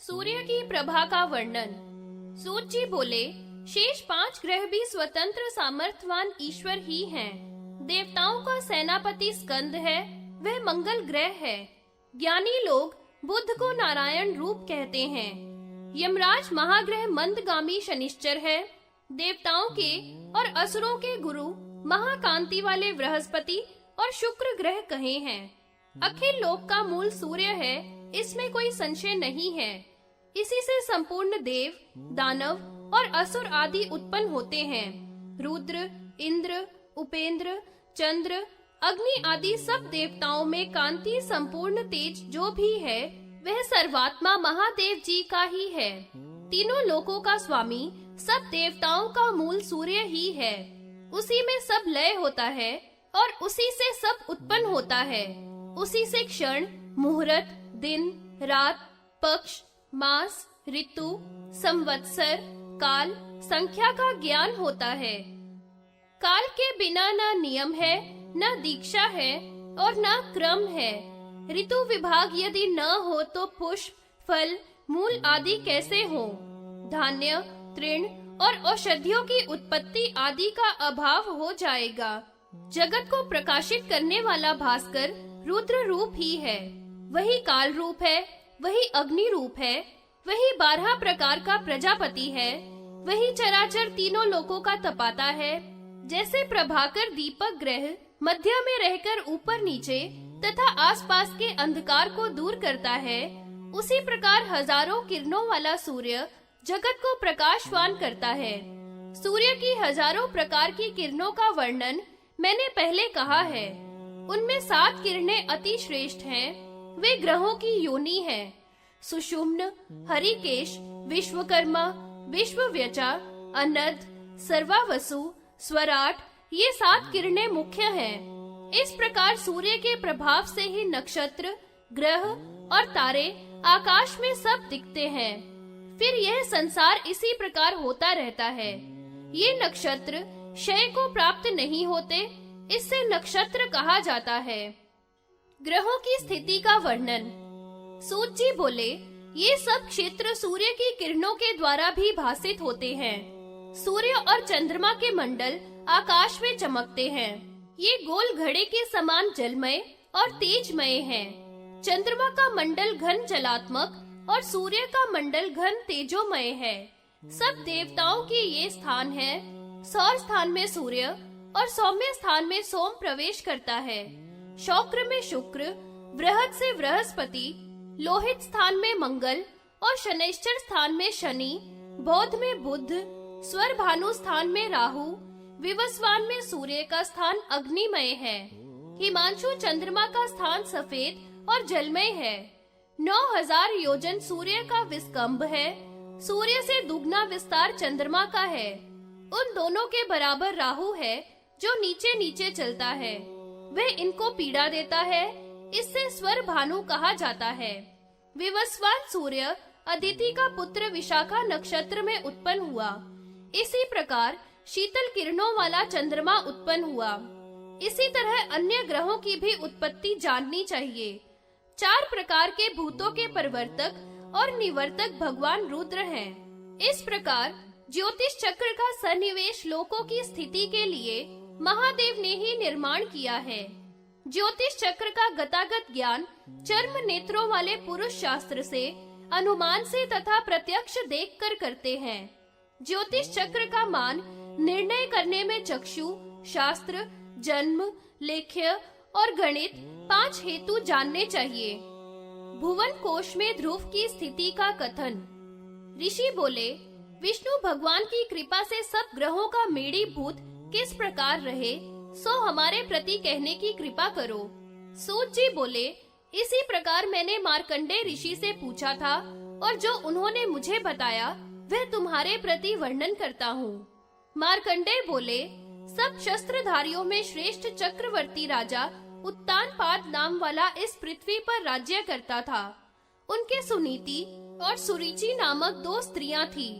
सूर्य की प्रभा का वर्णन। सूत जी बोले, शेष 5 ग्रह भी स्वतंत्र सामर्थ्यवान ईश्वर ही हैं। देवताओं का सेनापति स्कंद है, वह मंगल ग्रह है। ज्ञानी लोग बुध को नारायण रूप कहते हैं। यमराज महाग्रह मंदगामी शनिश्चर है। देवताओं के और असुरों के गुरु महाकांति वाले बृहस्पति और शुक्र ग्रह कहे हैं। अखिल लोक का मूल सूर्य है, इसमें कोई संशय नहीं है। इसी से संपूर्ण देव, दानव और असुर आदि उत्पन्न होते हैं। रुद्र, इंद्र, उपेंद्र, चंद्र, अग्नि आदि सब देवताओं में कांति संपूर्ण तेज जो भी है, वह सर्वात्मा महादेव जी का ही है। तीनों लोकों का स्वामी सब देवताओं का मूल सूर्य ही है। उसी में सब लय होता है और उसी से सब उत्पन्न होता है। उसी से क्षण, मुहूर्त, दिन, रात, पक्ष, मास, ऋतु, संवत्सर, काल, संख्या का ज्ञान होता है। काल के बिना न नियम है, न दीक्षा है और न क्रम है। ऋतु विभाग यदि न हो तो पुष्प, फल, मूल आदि कैसे हो? धान्य, तृण और औषधियों की उत्पत्ति आदि का अभाव हो जाएगा। जगत को प्रकाशित करने वाला भास्कर रुद्र रूप ही है। वही काल रूप है, वही अग्नि रूप है, वही 12 प्रकार का प्रजापति है, वही चराचर तीनों लोकों का तपाता है। जैसे प्रभाकर दीपक ग्रह मध्य में रहकर ऊपर नीचे तथा आसपास के अंधकार को दूर करता है, उसी प्रकार हजारों किरणों वाला सूर्य जगत को प्रकाशवान करता है। सूर्य की हजारों प्रकार की किरणों का वर्णन मैंने पहले कहा है। उनमें 7 किरणें अति श्रेष्ठ हैं। वे ग्रहों की योनि है। सुषुम्न, हरिकेश, विश्वकर्मा, विश्वव्यचा, अनर्ध, सर्वावसु, स्वराट, ये 7 किरणें मुख्य हैं। इस प्रकार सूर्य के प्रभाव से ही नक्षत्र, ग्रह और तारे आकाश में सब दिखते हैं। फिर यह संसार इसी प्रकार होता रहता है। ये नक्षत्र क्षय को प्राप्त नहीं होते, इससे नक्षत्र कहा जाता है। ग्रहों की स्थिति का वर्णन। सूत जी बोले, ये सब क्षेत्र सूर्य की किरणों के द्वारा भी भासित होते हैं। सूर्य और चंद्रमा के मंडल आकाश में चमकते हैं। ये गोल घड़े के समान जलमय और तेजमय हैं। चंद्रमा का मंडल घन जलात्मक और सूर्य का मंडल घन तेजोमय है। सब देवताओं के ये स्थान है। सौर स्थान में सूर्य और सौम्य स्थान में सोम प्रवेश करता है। शौक्र में शुक्र, बृहद से बृहस्पति, लोहित स्थान में मंगल और शनैश्चर स्थान में शनि, बौद्ध में बुध, स्वर भानु स्थान में राहु, विवस्वान में सूर्य का स्थान अग्निमय है। हिमांशु चंद्रमा का स्थान सफेद और जलमय है। 9000 योजन सूर्य का विस्कंभ है। सूर्य से दुगना विस्तार चंद्रमा का है। उन दोनों के बराबर राहु है जो नीचे नीचे चलता है। वह इनको पीड़ा देता है, इससे स्वर भानु कहा जाता है। विवस्वान सूर्य अदिति का पुत्र विशाखा नक्षत्र में उत्पन्न हुआ। इसी प्रकार शीतल किरणों वाला चंद्रमा उत्पन्न हुआ। इसी तरह अन्य ग्रहों की भी उत्पत्ति जाननी चाहिए। 4 प्रकार के भूतों के परिवर्तक और निवर्तक भगवान रुद्र हैं। इस प्रकार ज्योतिष चक्र का सन्निवेश लोकों की स्थिति के लिए महादेव ने ही निर्माण किया है। ज्योतिष चक्र का गतागत ज्ञान चर्म नेत्रों वाले पुरुष शास्त्र से, अनुमान से तथा प्रत्यक्ष देखकर करते हैं। ज्योतिष चक्र का मान निर्णय करने में चक्षु, शास्त्र, जन्म, लेख्य और गणित 5 हेतु जानने चाहिए। भुवन कोश में ध्रुव की स्थिति का कथन। ऋषि बोले, विष्णु भगवान की कृपा से सब ग्रहों का मेढ़ीभूत किस प्रकार रहे, सो हमारे प्रति कहने की कृपा करो। सूत जी बोले, इसी प्रकार मैंने मार्कंडेय ऋषि से पूछा था और जो उन्होंने मुझे बताया वह तुम्हारे प्रति वर्णन करता हूँ। मार्कंडेय बोले, सब शस्त्रधारियों में श्रेष्ठ चक्रवर्ती राजा उत्तानपाद नाम वाला इस पृथ्वी पर राज्य करता था। उनके सुनीति और सुरुचि नामक 2 स्त्रियां थी।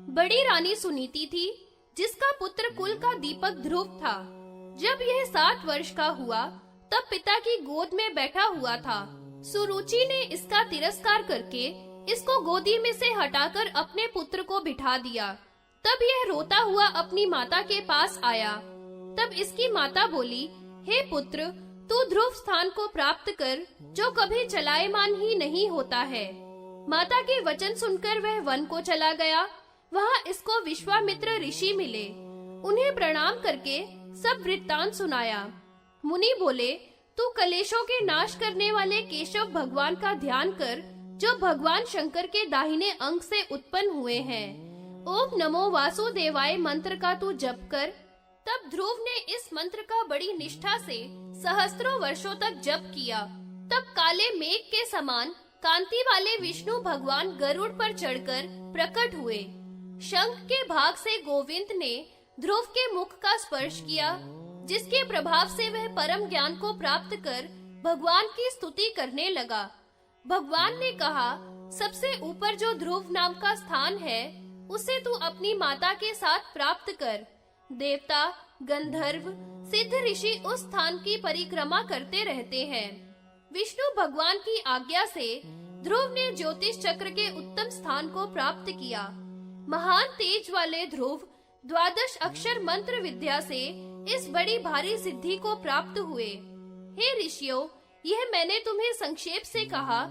बड़ी रानी सुनीति थी, जिसका पुत्र कुल का दीपक ध्रुव था। जब यह 7 वर्ष का हुआ तब पिता की गोद में बैठा हुआ था। सुरुचि ने इसका तिरस्कार करके इसको गोदी में से हटाकर अपने पुत्र को बिठा दिया। तब यह रोता हुआ अपनी माता के पास आया। तब इसकी माता बोली, हे पुत्र, तू ध्रुव स्थान को प्राप्त कर जो कभी चलायमान ही नहीं होता है। माता के वचन सुनकर वह वन को चला गया। वहां इसको विश्वामित्र ऋषि मिले। उन्हें प्रणाम करके सब वृत्तांत सुनाया। मुनि बोले, तू कलेशों के नाश करने वाले केशव भगवान का ध्यान कर, जो भगवान शंकर के दाहिने अंग से उत्पन्न हुए हैं। ओम नमो वासुदेवाय मंत्र का तू जप कर। तब ध्रुव ने इस मंत्र का बड़ी निष्ठा से सहस्त्रों वर्षों तक जप किया। तब काले मेघ के समान कांति वाले विष्णु भगवान गरुड़ पर चढ़कर प्रकट हुए। शंख के भाग से गोविंद ने ध्रुव के मुख का स्पर्श किया, जिसके प्रभाव से वह परम ज्ञान को प्राप्त कर भगवान की स्तुति करने लगा। भगवान ने कहा, सबसे ऊपर जो ध्रुव नाम का स्थान है, उसे तू अपनी माता के साथ प्राप्त कर। देवता, गंधर्व, सिद्ध ऋषि उस स्थान की परिक्रमा करते रहते हैं। विष्णु भगवान की आज्ञा से ध्रुव ने ज्योतिष चक्र के उत्तम स्थान को प्राप्त किया। महान तेज वाले ध्रुव 12 अक्षर मंत्र विद्या से इस बड़ी भारी सिद्धि को प्राप्त हुए। हे ऋषियों, यह मैंने तुम्हें संक्षेप से कहा।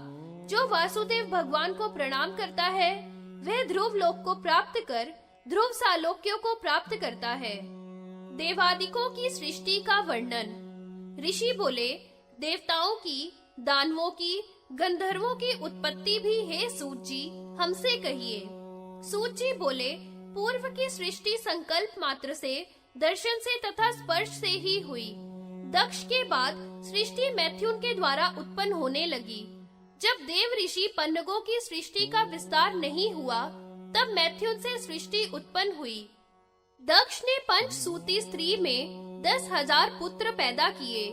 जो वासुदेव भगवान को प्रणाम करता है, वह ध्रुव लोक को प्राप्त कर ध्रुव सालोक्यों को प्राप्त करता है। देवादिकों की सृष्टि का वर्णन। ऋषि बोले, देवताओं की, दानवों की, गंधर्वों की उत्पत्ति भी हे सूत जी हमसे कहिए। सूत जी बोले, पूर्व की सृष्टि संकल्प मात्र से, दर्शन से तथा स्पर्श से ही हुई। दक्ष के बाद सृष्टि मैथुन के द्वारा उत्पन्न होने लगी। जब देव ऋषि पन्नगों की सृष्टि का विस्तार नहीं हुआ, तब मैथुन से सृष्टि उत्पन्न हुई। दक्ष ने पंचसूती स्त्री में 10,000 पुत्र पैदा किए।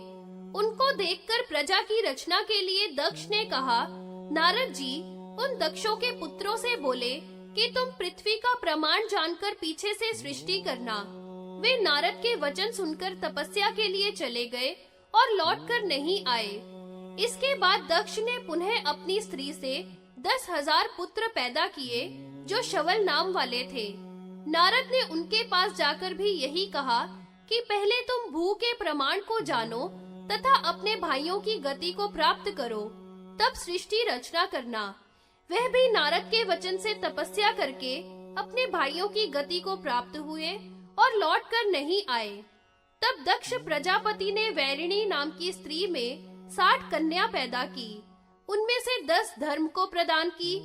उनको देखकर प्रजा की रचना के लिए दक्ष ने कहा, नारद जी उन दक्षों के पुत्रों से बोले कि तुम पृथ्वी का प्रमाण जानकर पीछे से सृष्टि करना। वे नारद के वचन सुनकर तपस्या के लिए चले गए और लौटकर नहीं आए। इसके बाद दक्ष ने पुनः अपनी स्त्री से 10,000 पुत्र पैदा किए, जो शवल नाम वाले थे। नारद ने उनके पास जाकर भी यही कहा कि पहले तुम भू के प्रमाण को जानो तथा अपने भाइयों की गति को प्राप्त करो, तब सृष्टि रचना करना। वह भी नारद के वचन से तपस्या करके अपने भाइयों की गति को प्राप्त हुए और लौटकर नहीं आए। तब दक्ष प्रजापति ने वैरिणी नाम की स्त्री में 60 कन्या पैदा की। उनमें से 10 धर्म को प्रदान की,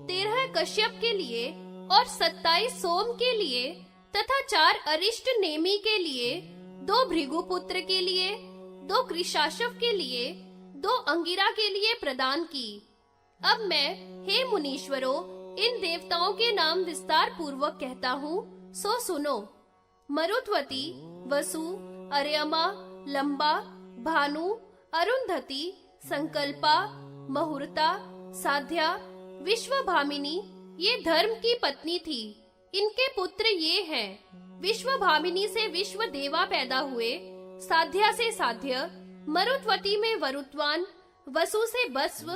13 कश्यप के लिए और 27 सोम के लिए तथा 4 अरिष्ट नेमि के लिए, 2 भृगुपुत्र के लिए, 2 कृशाशव के लिए, 2 अंगिरा के लिए प्रदान की। अब मैं, हे मुनीश्वरों, इन देवताओं के नाम विस्तार पूर्वक कहता हूँ, सो सुनो। मरुत्वती, वसु, अर्यमा, लंबा, भानु, अरुंधति, संकल्पा, मुहूर्ता, साध्या, विश्वभामिनी ये धर्म की पत्नी थी। इनके पुत्र ये हैं। विश्वभामिनी से विश्व देवा पैदा हुए, साध्या से साध्य, मरुत्वती में वरुत्वान, वसु से बस्व,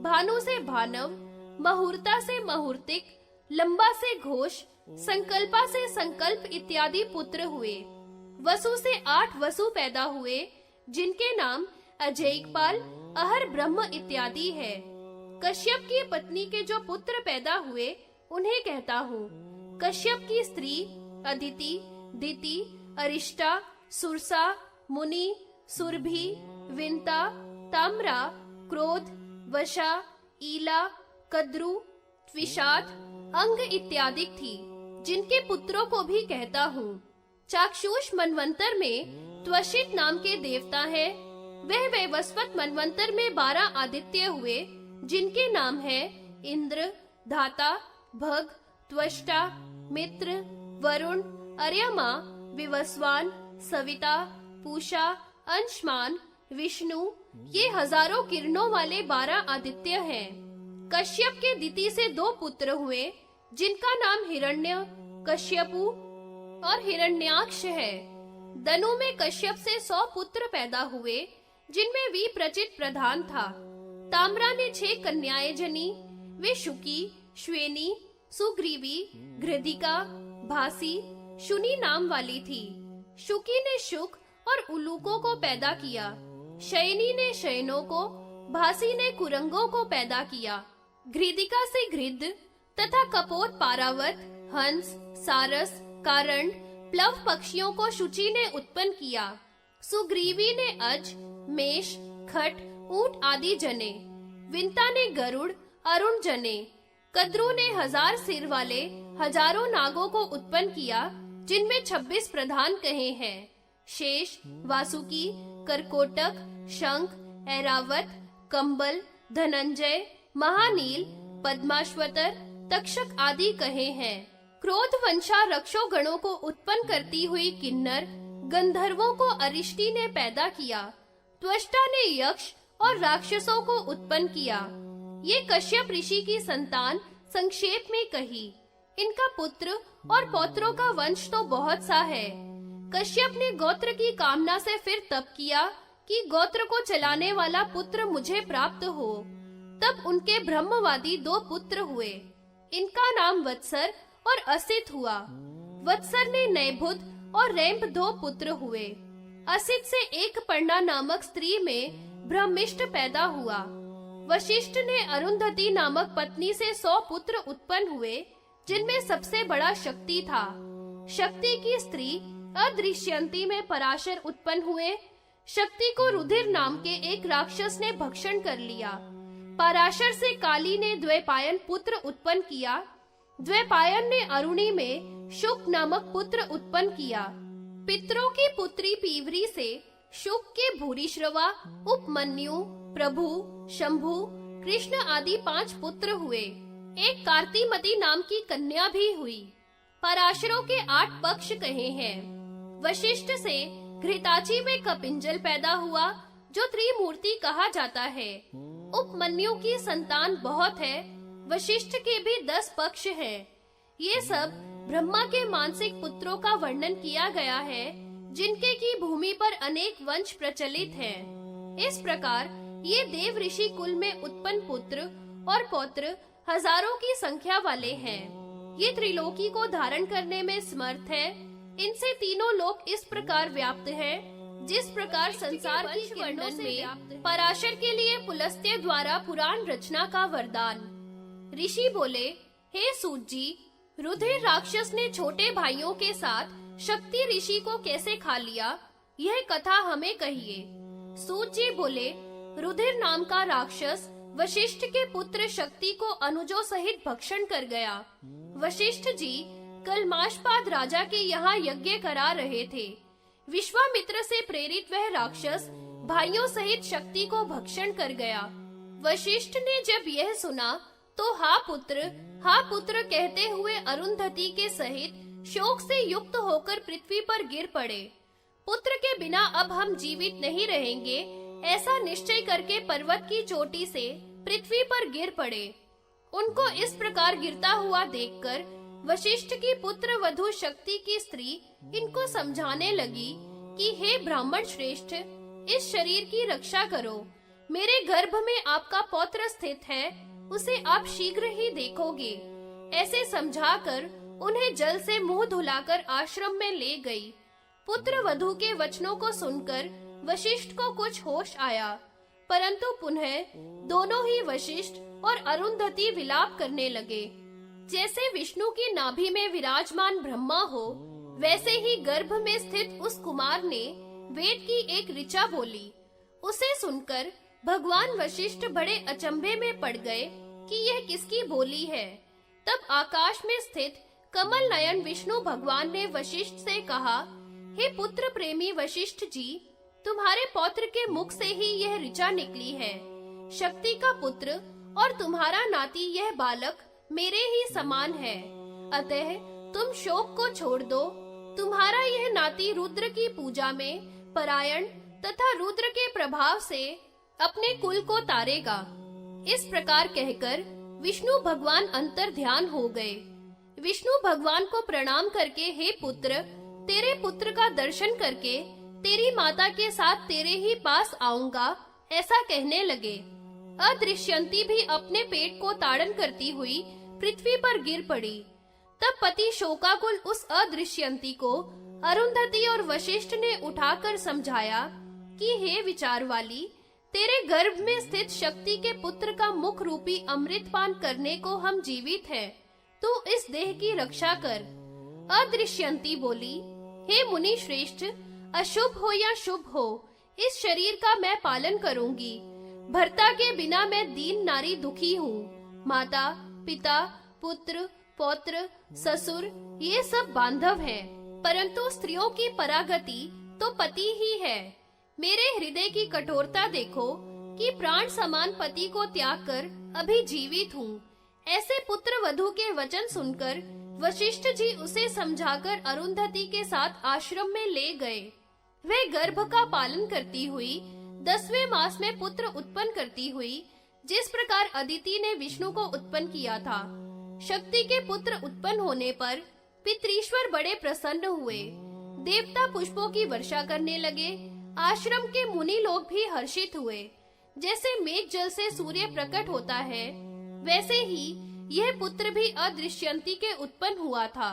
भानु से भानव, मुहूर्ता से मुहूर्तिक, लंबा से घोष, संकल्पा से संकल्प इत्यादि पुत्र हुए। वसु से 8 वसु पैदा हुए, जिनके नाम अजैकपाल, अहर ब्रह्म इत्यादि है। कश्यप की पत्नी के जो पुत्र पैदा हुए, उन्हें कहता हूँ। कश्यप की स्त्री अदिति, दिति, अरिष्टा, सुरसा, मुनि, सुरभि, विंता, ताम्रा, क्रोध, वशा, ईला, कद्रु, त्विषाद, अंग इत्यादि थी, जिनके पुत्रों को भी कहता हूँ। चाक्षुष मनवंतर में त्वशित नाम के देवता है। वह वैवस्वत मनवंतर में 12 आदित्य हुए, जिनके नाम है इंद्र, धाता, भग, त्वष्टा, मित्र, वरुण, अर्यमा, विवस्वान, सविता, पूषा, अंशमान, विष्णु। ये हजारों किरणों वाले 12 आदित्य हैं। कश्यप के दिति से 2 पुत्र हुए, जिनका नाम हिरण्य, कश्यपु और हिरण्याक्ष है। दनु में कश्यप से 100 पुत्र पैदा हुए, जिनमें विप्रचित प्रधान था। ताम्रा ने 6 कन्याएं जनी। वे शुकी, श्वेनी, सुग्रीवी, घृदिका, भासी, शुनी नाम वाली थी। शुकी ने शुक और उलूकों को पैदा किया। शयनी ने शयनों को, भासी ने कुरंगों को पैदा किया। घृदिका से घृद तथा कपोत, पारावत, हंस, सारस, कारण, प्लव पक्षियों को शुचि ने उत्पन्न किया। सुग्रीवी ने अज, मेष, खट, ऊंट आदि जने। विंता ने गरुड़, अरुण जने। कद्रु ने 1000 सिर वाले हजारों नागों को उत्पन्न किया, जिनमें 26 प्रधान कहे हैं। शेष, वासुकी, करकोटक, शंख, ऐरावत, कंबल, धनंजय, महानील, पद्माश्वतर, तक्षक आदि कहे हैं। क्रोध वंशा रक्षो गणों को उत्पन्न करती हुई किन्नर, गंधर्वों को अरिष्टि ने पैदा किया। त्वष्टा ने यक्ष और राक्षसों को उत्पन्न किया। ये कश्यप ऋषि की संतान संक्षेप में कही। इनका पुत्र और पौत्रों का वंश तो बहुत सा है। कश्यप ने गोत्र की कामना से फिर तप किया कि गोत्र को चलाने वाला पुत्र मुझे प्राप्त हो। तब उनके ब्रह्मवादी 2 पुत्र हुए। इनका नाम वत्सर और असित हुआ। वत्सर ने नैभुद और रैंप 2 पुत्र हुए। असित से एक पर्णा नामक स्त्री में ब्रह्मिष्ट पैदा हुआ। वशिष्ठ ने अरुंधति नामक पत्नी से 100 पुत्र उत्पन्न हुए, जिनमें सबसे बड़ा शक्ति था। शक्ति की स्त्री अदृश्यंती में पराशर उत्पन्न हुए। शक्ति को रुधिर नाम के एक राक्षस ने भक्षण कर लिया। पराशर से काली ने द्वैपायन पुत्र उत्पन्न किया। द्वैपायन ने अरुणी में शुक नामक पुत्र उत्पन्न किया। पितरों की पुत्री पीवरी से शुक के भूरिश्रवा, उपमन्यु, प्रभु, शंभु, कृष्ण आदि 5 पुत्र हुए। एक कार्तिमती नाम की कन्या भी हुई। पराशरों के 8 पक्ष कहे हैं। वशिष्ठ से घृताची में कपिंजल पैदा हुआ, जो त्रिमूर्ति कहा जाता है। उपमन्यु की संतान बहुत है। वशिष्ठ के भी 10 पक्ष हैं। ये सब ब्रह्मा के मानसिक पुत्रों का वर्णन किया गया है, जिनके की भूमि पर अनेक वंश प्रचलित हैं। इस प्रकार ये देव ऋषि कुल में उत्पन्न पुत्र और पौत्र हजारों की संख्या वाले हैं। ये त्रिलोकी को धारण करने में समर्थ है। इनसे तीनों लोक इस प्रकार व्याप्त हैं, जिस प्रकार संसार की वर्णन में पराशर के लिए पुलस्त्य द्वारा पुराण रचना का वरदान। ऋषि बोले, हे सूत जी, रुधिर राक्षस ने छोटे भाइयों के साथ शक्ति ऋषि को कैसे खा लिया, यह कथा हमें कहिए। सूत जी बोले, रुधिर नाम का राक्षस वशिष्ठ के पुत्र शक्ति को अनुजों सहित भक्षण कर गया। वशिष्ठ जी कल माशपाद राजा के यहाँ यज्ञ करा रहे थे। विश्वामित्र से प्रेरित वह राक्षस भाइयों सहित शक्ति को भक्षण कर गया। वशिष्ठ ने जब यह सुना तो हा पुत्र कहते हुए अरुंधति के सहित शोक से युक्त होकर पृथ्वी पर गिर पड़े। पुत्र के बिना अब हम जीवित नहीं रहेंगे, ऐसा निश्चय करके पर्वत की चोटी से पृथ्वी पर गिर पड़े। उनको इस प्रकार गिरता हुआ देखकर वशिष्ठ की पुत्र वधू शक्ति की स्त्री इनको समझाने लगी कि हे ब्राह्मण श्रेष्ठ, इस शरीर की रक्षा करो। मेरे गर्भ में आपका पौत्र स्थित है, उसे आप शीघ्र ही देखोगे। ऐसे समझाकर उन्हें जल से मुंह धुलाकर आश्रम में ले गई। पुत्र वधू के वचनों को सुनकर वशिष्ठ को कुछ होश आया, परंतु पुनः दोनों ही वशिष्ठ और अरुंधति विलाप करने लगे। जैसे विष्णु की नाभि में विराजमान ब्रह्मा हो, वैसे ही गर्भ में स्थित उस कुमार ने वेद की एक ऋचा बोली। उसे सुनकर भगवान वशिष्ठ बड़े अचंभे में पड़ गए कि यह किसकी बोली है। तब आकाश में स्थित कमल नयन विष्णु भगवान ने वशिष्ठ से कहा, हे पुत्र प्रेमी वशिष्ठ जी, तुम्हारे पौत्र के मुख से ही यह ऋचा निकली है। शक्ति का पुत्र और तुम्हारा नाती यह बालक मेरे ही समान है। अतः तुम शोक को छोड़ दो। तुम्हारा यह नाती रुद्र की पूजा में परायण तथा रुद्र के प्रभाव से अपने कुल को तारेगा। इस प्रकार कहकर विष्णु भगवान अंतर ध्यान हो गए। विष्णु भगवान को प्रणाम करके, हे पुत्र, तेरे पुत्र का दर्शन करके तेरी माता के साथ तेरे ही पास आऊंगा, ऐसा कहने लगे। अदृश्यंती भी अपने पेट को ताड़न करती हुई पृथ्वी पर गिर पड़ी। तब पति शोकाकुल उस अदृश्यंती को अरुंधति और वशिष्ठ ने उठाकर समझाया कि हे विचार वाली, तेरे गर्भ में स्थित शक्ति के पुत्र का मुख रूपी अमृत पान करने को हम जीवित हैं। तू इस देह की रक्षा कर। अदृश्यंती बोली, हे मुनि श्रेष्ठ, अशुभ हो या शुभ हो, इस शरीर का मैं पालन करूंगी। भर्ता के बिना मैं दीन नारी दुखी हूँ। माता, पिता, पुत्र, पौत्र, ससुर ये सब बांधव हैं, परंतु स्त्रियों की परागति तो पति ही है। मेरे हृदय की कठोरता देखो कि प्राण समान पति को त्याग कर अभी जीवित हूँ। ऐसे पुत्र वधू के वचन सुनकर वशिष्ठ जी उसे समझाकर अरुंधति के साथ आश्रम में ले गए। वे गर्भ का पालन करती हुई 10वें मास में पुत्र उत्पन्न करती हुई, जिस प्रकार अदिति ने विष्णु को उत्पन्न किया था। शक्ति के पुत्र उत्पन्न होने पर पितृश्वर बड़े प्रसन्न हुए। देवता पुष्पों की वर्षा करने लगे। आश्रम के मुनि लोग भी हर्षित हुए। जैसे मेघ जल से सूर्य प्रकट होता है, वैसे ही यह पुत्र भी अदृश्यंती के उत्पन्न हुआ था।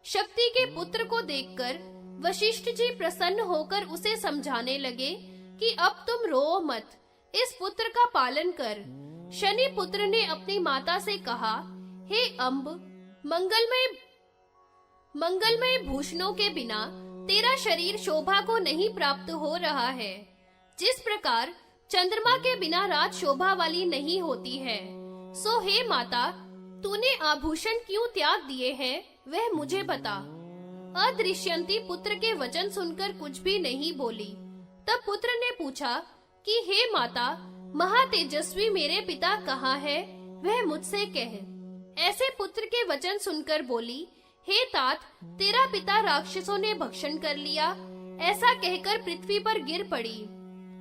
शक्ति के पुत्र को देखकर वशिष्ठ जी प्रसन्न होकर उसे समझाने लगे कि अब तुम रो मत, इस पुत्र का पालन कर। शनि पुत्र ने अपनी माता से कहा, हे अम्ब, मंगलमय भूषणों के बिना तेरा शरीर शोभा को नहीं प्राप्त हो रहा है। जिस प्रकार चंद्रमा के बिना रात शोभा वाली नहीं होती है, सो हे माता, तूने आभूषण क्यों त्याग दिए हैं, वह मुझे बता। अदृश्यंती पुत्र के वचन सुनकर कुछ भी नहीं बोली। तब पुत्र ने पूछा कि हे माता, महातेजस्वी मेरे पिता कहाँ है, वह मुझसे कह। ऐसे पुत्र के वचन सुनकर बोली, हे तात, तेरा पिता राक्षसों ने भक्षण कर लिया। ऐसा कहकर पृथ्वी पर गिर पड़ी।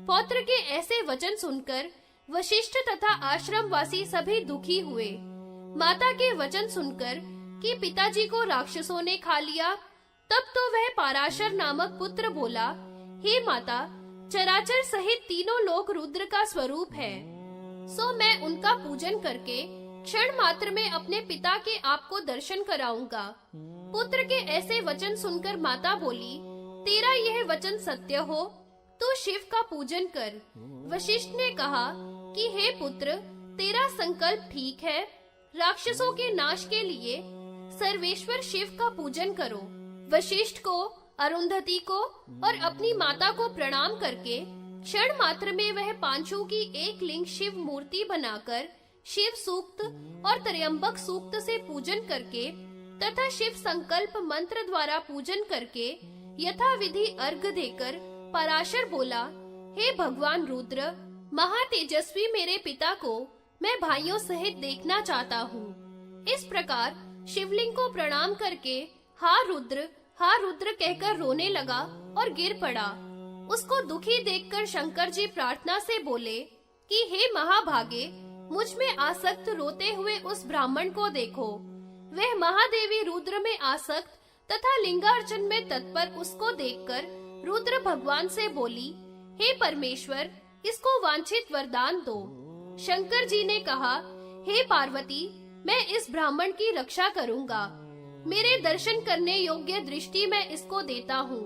पौत्र के ऐसे वचन सुनकर वशिष्ठ तथा आश्रम वासी सभी दुखी हुए। माता के वचन सुनकर कि पिताजी को राक्षसों ने खा लिया, तब तो वह पाराशर नामक पुत्र बोला, हे माता, चराचर सहित तीनों लोक रुद्र का स्वरूप है, सो मैं उनका पूजन करके क्षण मात्र में अपने पिता के आपको दर्शन कराऊंगा। पुत्र के ऐसे वचन सुनकर माता बोली, तेरा यह वचन सत्य हो तो शिव का पूजन कर। वशिष्ठ ने कहा कि हे पुत्र, तेरा संकल्प ठीक है। राक्षसों के नाश के लिए सर्वेश्वर शिव का पूजन करो। वशिष्ठ को, अरुंधति को और अपनी माता को प्रणाम करके क्षण मात्र में वह पांचों की एक लिंग शिव मूर्ति बनाकर शिव सूक्त और त्र्यंबक सूक्त से पूजन करके तथा शिव संकल्प मंत्र द्वारा पूजन करके यथा विधि अर्घ देकर पराशर बोला, हे भगवान रुद्र, महातेजस्वी मेरे पिता को मैं भाइयों सहित देखना चाहता हूँ। इस प्रकार शिवलिंग को प्रणाम करके हा रुद्र कहकर रोने लगा और गिर पड़ा। उसको दुखी देखकर शंकर जी प्रार्थना से बोले कि हे महाभागे, मुझ में आसक्त रोते हुए उस ब्राह्मण को देखो। वह महादेवी रुद्र में आसक्त तथा लिंगार्चन में तत्पर उसको देखकर रुद्र भगवान से बोली, हे परमेश्वर, इसको वांछित वरदान दो। शंकर जी ने कहा, हे पार्वती, मैं इस ब्राह्मण की रक्षा करूंगा। मेरे दर्शन करने योग्य दृष्टि मैं इसको देता हूँ।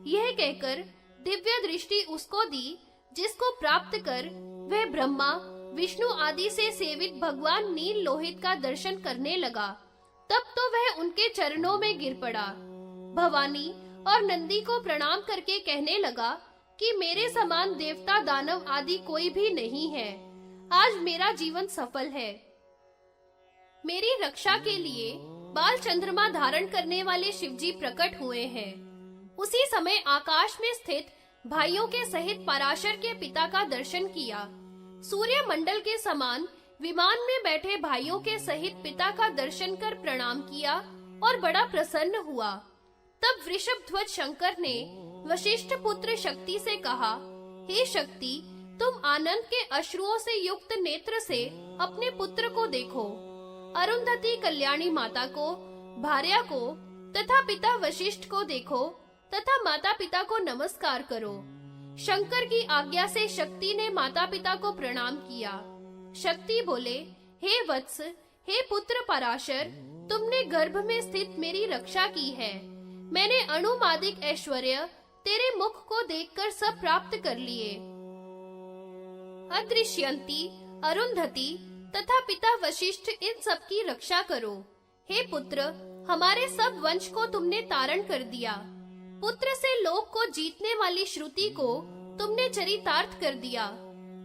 यह कहकर दिव्य दृष्टि उसको दी, जिसको प्राप्त कर वह ब्रह्मा, विष्णु आदि से सेवित भगवान नील लोहित का दर्शन करने लगा। तब तो वह उनके चरणों में गिर पड़ा। भवानी और नंदी को प्रणाम करके कहने लगा कि मेरे समान देवता दानव आदि कोई भी नहीं है। आज मेरा जीवन सफल है। मेरी रक्षा के लिए बाल चंद्रमा धारण करने वाले शिवजी प्रकट हुए हैं। उसी समय आकाश में स्थित भाइयों के सहित पराशर के पिता का दर्शन किया। सूर्य मंडल के समान विमान में बैठे भाइयों के सहित पिता का दर्शन कर प्रणाम किया और बड़ा प्रसन्न हुआ। तब वृषभ ध्वज शंकर ने वशिष्ठ पुत्र शक्ति से कहा, हे शक्ति, तुम आनंद के अश्रुओं से युक्त नेत्र से अपने पुत्र को देखो। अरुंधति कल्याणी माता को, भार्या को तथा पिता वशिष्ठ को देखो तथा माता पिता को नमस्कार करो। शंकर की आज्ञा से शक्ति ने माता पिता को प्रणाम किया। शक्ति बोले, हे वत्स, हे पुत्र पराशर, तुमने गर्भ में स्थित मेरी रक्षा की है। मैंने अणुमादिक ऐश्वर्य तेरे मुख को देखकर सब प्राप्त कर लिए। अदृश्यंती, अरुंधति तथा पिता वशिष्ठ, इन सब की रक्षा करो। हे पुत्र, हमारे सब वंश को तुमने तारण कर दिया। पुत्र से लोक को जीतने वाली श्रुति को तुमने चरितार्थ कर दिया।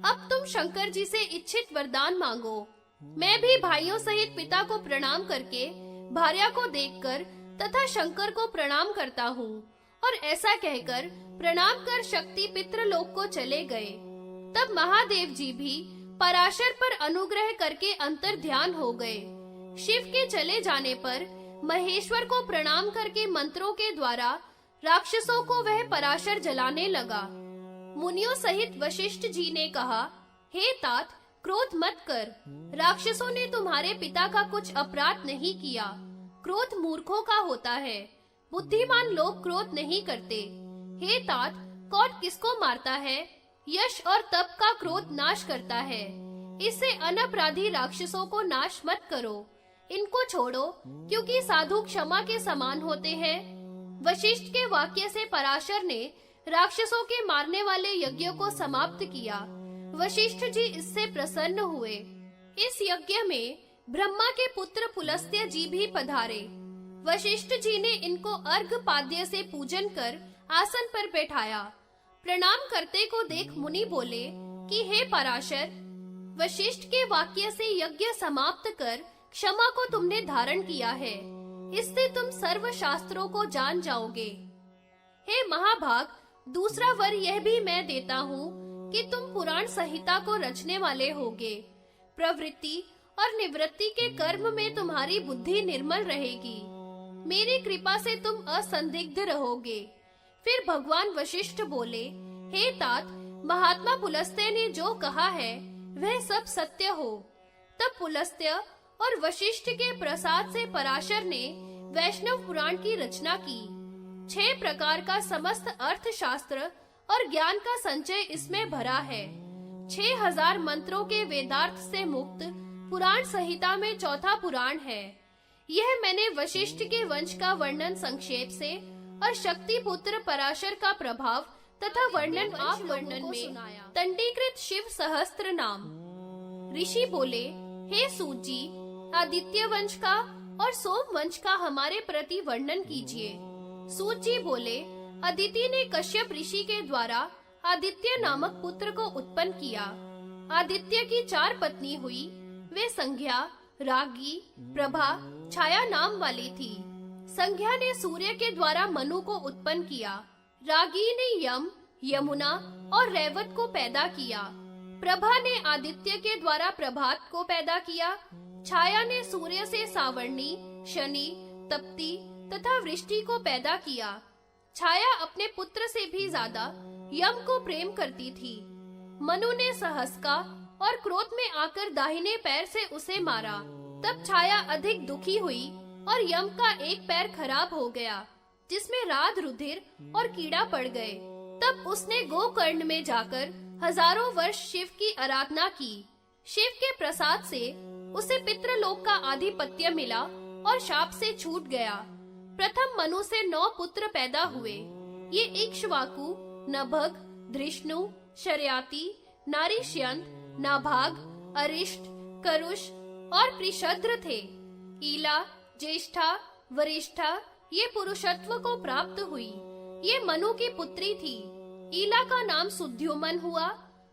अब तुम शंकर जी से इच्छित वरदान मांगो। मैं भी भाइयों सहित पिता को प्रणाम करके, भार्या को देखकर तथा शंकर को प्रणाम करता हूँ। और ऐसा कहकर प्रणाम कर शक्ति पितृलोक को चले गए। तब महादेव जी भी पराशर पर अनुग्रह करके अंतर ध्यान हो गए। शिव के चले जाने पर महेश्वर को प्रणाम करके मंत्रों के द्वारा राक्षसों को वह पराशर जलाने लगा। मुनियों सहित वशिष्ठ जी ने कहा, हे तात, क्रोध मत कर। राक्षसों ने तुम्हारे पिता का कुछ अपराध नहीं किया। क्रोध मूर्खों का होता है, बुद्धिमान लोग क्रोध नहीं करते। हे तात, कौन किसको मारता है? यश और तप का क्रोध नाश करता है। इससे अनपराधी राक्षसों को नाश मत करो। इनको छोड़ो, क्योंकि साधु क्षमा के समान होते हैं। वशिष्ठ के वाक्य से पराशर ने राक्षसों के मारने वाले यज्ञ को समाप्त किया। वशिष्ठ जी इससे प्रसन्न हुए। इस यज्ञ में ब्रह्मा के पुत्र पुलस्त्य जी भी पधारे। वशिष्ठ जी ने इनको अर्घ पाद्य से पूजन कर आसन पर बैठाया। प्रणाम करते को देख मुनि बोले कि हे पराशर, वशिष्ठ के वाक्य से यज्ञ समाप्त कर क्षमा को तुमने धारण किया है। इससे तुम सर्व शास्त्रों को जान जाओगे। हे महाभाग, दूसरा वर यह भी मैं देता हूँ कि तुम पुराण संहिता को रचने वाले होगे। प्रवृत्ति और निवृत्ति के कर्म में तुम्हारी बुद्धि निर्मल रहेगी। मेरी कृपा से तुम असंदिग्ध रहोगे। फिर भगवान वशिष्ठ बोले, हे तात, महात्मा पुलस्त्य ने जो कहा है वह सब सत्य हो। तब पुलस्त्य और वशिष्ठ के प्रसाद से पराशर ने वैष्णव पुराण की रचना की। 6 प्रकार का समस्त अर्थशास्त्र और ज्ञान का संचय इसमें भरा है। 6000 मंत्रों के वेदार्थ से मुक्त पुराण संहिता में चौथा पुराण है। यह मैंने वशिष्ठ के वंश का वर्णन संक्षेप से और शक्ति पुत्र पराशर का प्रभाव तथा वर्णन आप वर्णन में सुनाया। तंडीकृत शिव सहस्त्र नाम। ऋषि बोले, हे सूत जी, आदित्य वंश का और सोम वंश का हमारे प्रति वर्णन कीजिए। सूत जी बोले, अदिति ने कश्यप ऋषि के द्वारा आदित्य नामक पुत्र को उत्पन्न किया। आदित्य की 4 पत्नी हुई। वे संज्ञा, रागी, प्रभा, छाया नाम वाली थी। संज्ञा ने सूर्य के द्वारा मनु को उत्पन्न किया। रागी ने यम, यमुना और रैवत को पैदा किया। प्रभा ने आदित्य के द्वारा प्रभात को पैदा किया। छाया ने सूर्य से सावर्णी, शनि, तप्ती तथा वृष्टि को पैदा किया। छाया अपने पुत्र से भी ज्यादा यम को प्रेम करती थी। मनु ने सहस्का और क्रोध में आकर दाहिने पैर से उसे मारा। तब छाया अधिक दुखी हुई और यम का एक पैर खराब हो गया, जिसमें राध, रुधिर और कीड़ा पड़ गए। तब उसने गोकर्ण में जाकर हजारों वर्ष शिव की आराधना की। शिव के प्रसाद से उसे पितृलोक का आधिपत्य मिला और शाप से छूट गया। प्रथम मनु से 9 पुत्र पैदा हुए। ये इक्ष्वाकु, नभग, धृष्णु, शर्याति, नारीश्यंत, नाभाग, अरिष्ट, करुष और प्रिशद्र थे। ईला, ज्येष्ठा, वरिष्ठा ये पुरुषत्व को प्राप्त हुई। ये मनु की पुत्री थी। ईला का नाम सुद्युमन हुआ।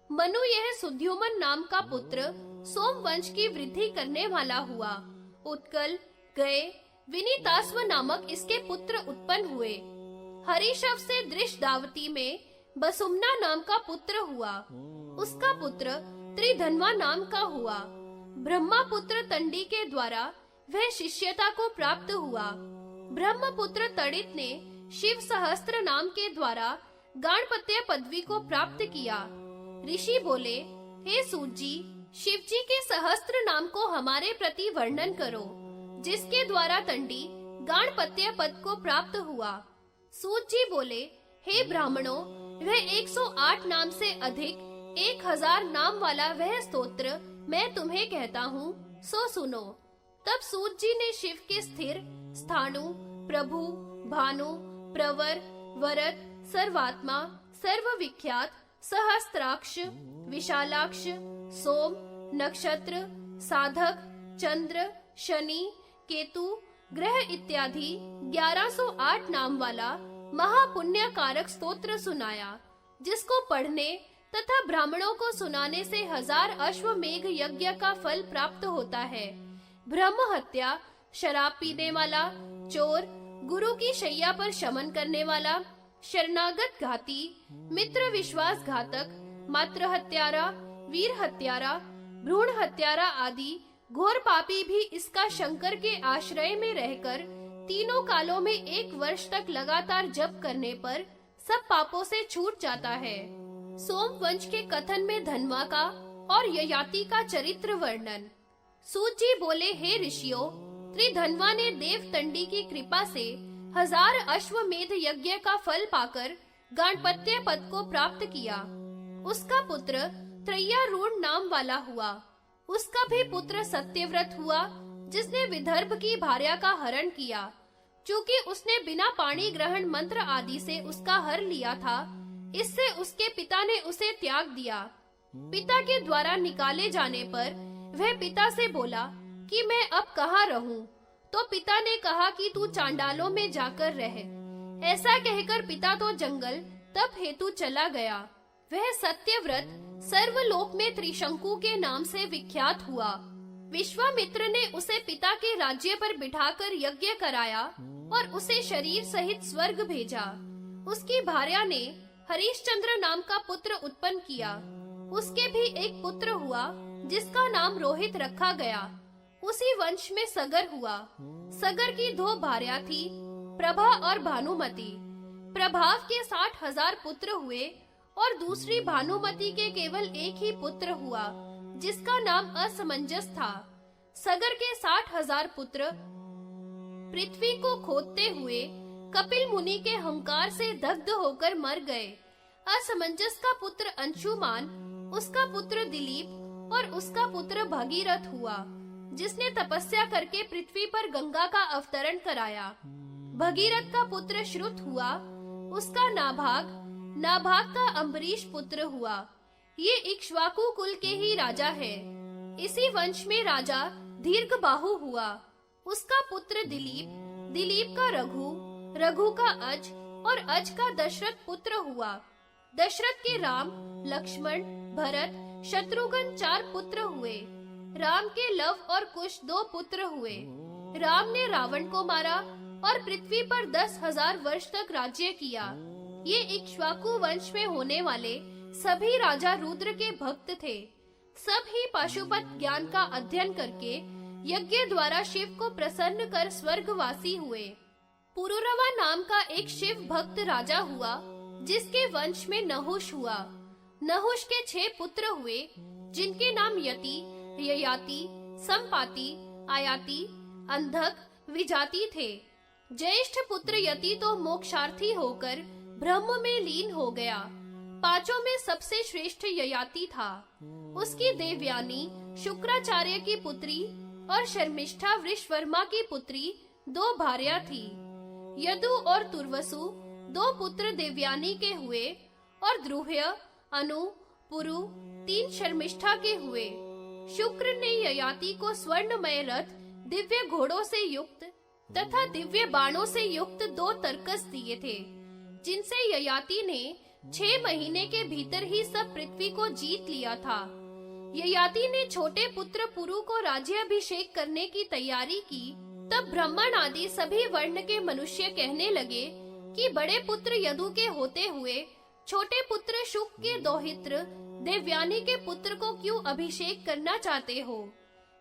मनु यह सुद्युमन नाम का पुत्र सोम वंश की वृद्धि करने वाला हुआ। उत्कल, गए, विनीतास्व नामक इसके पुत्र उत्पन्न हुए। हरिशव से दृष्टावती में बसुमना नाम का पुत्र हुआ। उसका पुत्र त्रिधन्वा नाम का हुआ। ब्रह्मा पुत्र तंडी के द्वारा वह शिष्यता को प्राप्त हुआ। ब्रह्मपुत्र तड़ित ने शिव सहस्त्र नाम के द्वारा गाणपत्य पदवी को प्राप्त किया। ऋषि बोले, हे सूत जी, शिव जी के सहस्त्र नाम को हमारे प्रति वर्णन करो, जिसके द्वारा तंडी गाणपत्य पद को प्राप्त हुआ। सूत जी बोले, हे ब्राह्मणों, वह 108 नाम से अधिक 1000 नाम वाला वह स्तोत्र मैं तुम्हें कहता हूँ, सो सुनो। तब सूत जी ने शिव के स्थिर, स्थाणु, प्रभु, भानु, प्रवर, वरद, सर्वात्मा, सर्वविख्यात, सहस्त्राक्ष, विशालाक्ष, सोम, नक्षत्र, साधक, चंद्र, शनि, केतु, ग्रह इत्यादि 1108 नाम वाला महापुण्य कारक स्तोत्र सुनाया, जिसको पढ़ने तथा ब्राह्मणों को सुनाने से 1000 अश्वमेघ यज्ञ का फल प्राप्त होता है। ब्रह्म हत्या, शराब पीने वाला, चोर, गुरु की शैया पर शमन करने वाला, शरणागत घाती, मित्र विश्वास घातक, मात्र हत्यारा, वीर हत्यारा, भ्रूण हत्यारा आदि घोर पापी भी इसका शंकर के आश्रय में रहकर तीनों कालों में 1 वर्ष तक लगातार जप करने पर सब पापों से छूट जाता है। सोम वंश के कथन में धनवा का और ययाति का चरित्र वर्णन। सूत जी बोले, हे ऋषियों, त्रिधनवा ने देवतंडी की कृपा से 1000 अश्वमेध यज्ञ का फल पाकर गाणपत्य पद को प्राप्त किया। उसका पुत्र त्रय्यारूढ़ नाम वाला हुआ। उसका भी पुत्र सत्यव्रत हुआ, जिसने विदर्भ की भार्या का हरण किया। चूंकि उसने बिना पाणी ग्रहण मंत्र आदि से उसका हर लिया था, इससे उसके पिता ने उसे त्याग दिया। पिता के द्वारा निकाले जाने पर वह पिता से बोला कि मैं अब कहाँ रहूं? तो पिता ने कहा कि तू चांडालों में जाकर रह। ऐसा कहकर पिता तो जंगल तप हेतु चला गया। वह सत्यव्रत सर्वलोक में त्रिशंकु के नाम से विख्यात हुआ। विश्वामित्र ने उसे पिता के राज्य पर बिठाकर यज्ञ कराया और उसे शरीर सहित स्वर्ग भेजा। उसकी भार्या ने हरिश्चंद्र नाम का पुत्र उत्पन्न किया। उसके भी एक पुत्र हुआ, जिसका नाम रोहित रखा गया। उसी वंश में सगर हुआ। सगर की 2 भार्या थी, प्रभा और भानुमति। प्रभाव के 60,000 पुत्र हुए और दूसरी भानुमति के केवल एक ही पुत्र हुआ, जिसका नाम असमंजस था। सगर के 60,000 पुत्र पृथ्वी को खोदते हुए कपिल मुनि के हंकार से दग्ध होकर मर गए। असमंजस का पुत्र अंशुमान, उसका पुत्र दिलीप और उसका पुत्र भगीरथ हुआ, जिसने तपस्या करके पृथ्वी पर गंगा का अवतरण कराया। भगीरथ का पुत्र श्रुत हुआ, उसका नाभाग, नाभाग का अम्बरीश पुत्र हुआ। ये इक्ष्वाकु कुल के ही राजा है। इसी वंश में राजा दीर्घबाहु हुआ। उसका पुत्र दिलीप, दिलीप का रघु, रघु का अज और अज का दशरथ पुत्र हुआ। दशरथ के राम, लक्ष्मण, भरत, शत्रुघ्न 4 पुत्र हुए। राम के लव और कुश 2 पुत्र हुए। राम ने रावण को मारा और पृथ्वी पर 10,000 वर्ष तक राज्य किया। ये इक्ष्वाकु वंश में होने वाले सभी राजा रुद्र के भक्त थे। सब ही पाशुपत ज्ञान का अध्ययन करके यज्ञ द्वारा शिव को प्रसन्न कर स्वर्गवासी हुए। पुरुरवा नाम का एक शिव भक्त राजा हुआ, जिसके वंश में नहुष हुआ। नहुष के 6 पुत्र हुए, जिनके नाम यति, ययाति, संपाति, आयाति, अंधक, विजाति थे। ज्येष्ठ पुत्र यति तो मोक्षार्थी होकर ब्रह्म में लीन हो गया। 5 में सबसे श्रेष्ठ ययाति था। उसकी देवयानी शुक्राचार्य की पुत्री और शर्मिष्ठा वृषवर्मा की पुत्री 2 भार्या थी। यदु और तुर्वसु 2 पुत्र देवयानी के हुए और द्रुह्य, अनु, पुरु 3 शर्मिष्ठा के हुए। शुक्र ने ययाति को स्वर्णमय रथ, दिव्य घोड़ों से युक्त तथा दिव्य बाणों से युक्त 2 तरकस दिए थे, जिनसे ययाति ने 6 महीने के भीतर ही सब पृथ्वी को जीत लिया था। ययाति ने छोटे पुत्र पुरु को राज्याभिषेक करने की तैयारी की। तब ब्राह्मण आदि सभी वर्ण के मनुष्य कहने लगे कि बड़े पुत्र यदु के होते हुए छोटे पुत्र शुक के दौहित्र देवयानी के पुत्र को क्यों अभिषेक करना चाहते हो?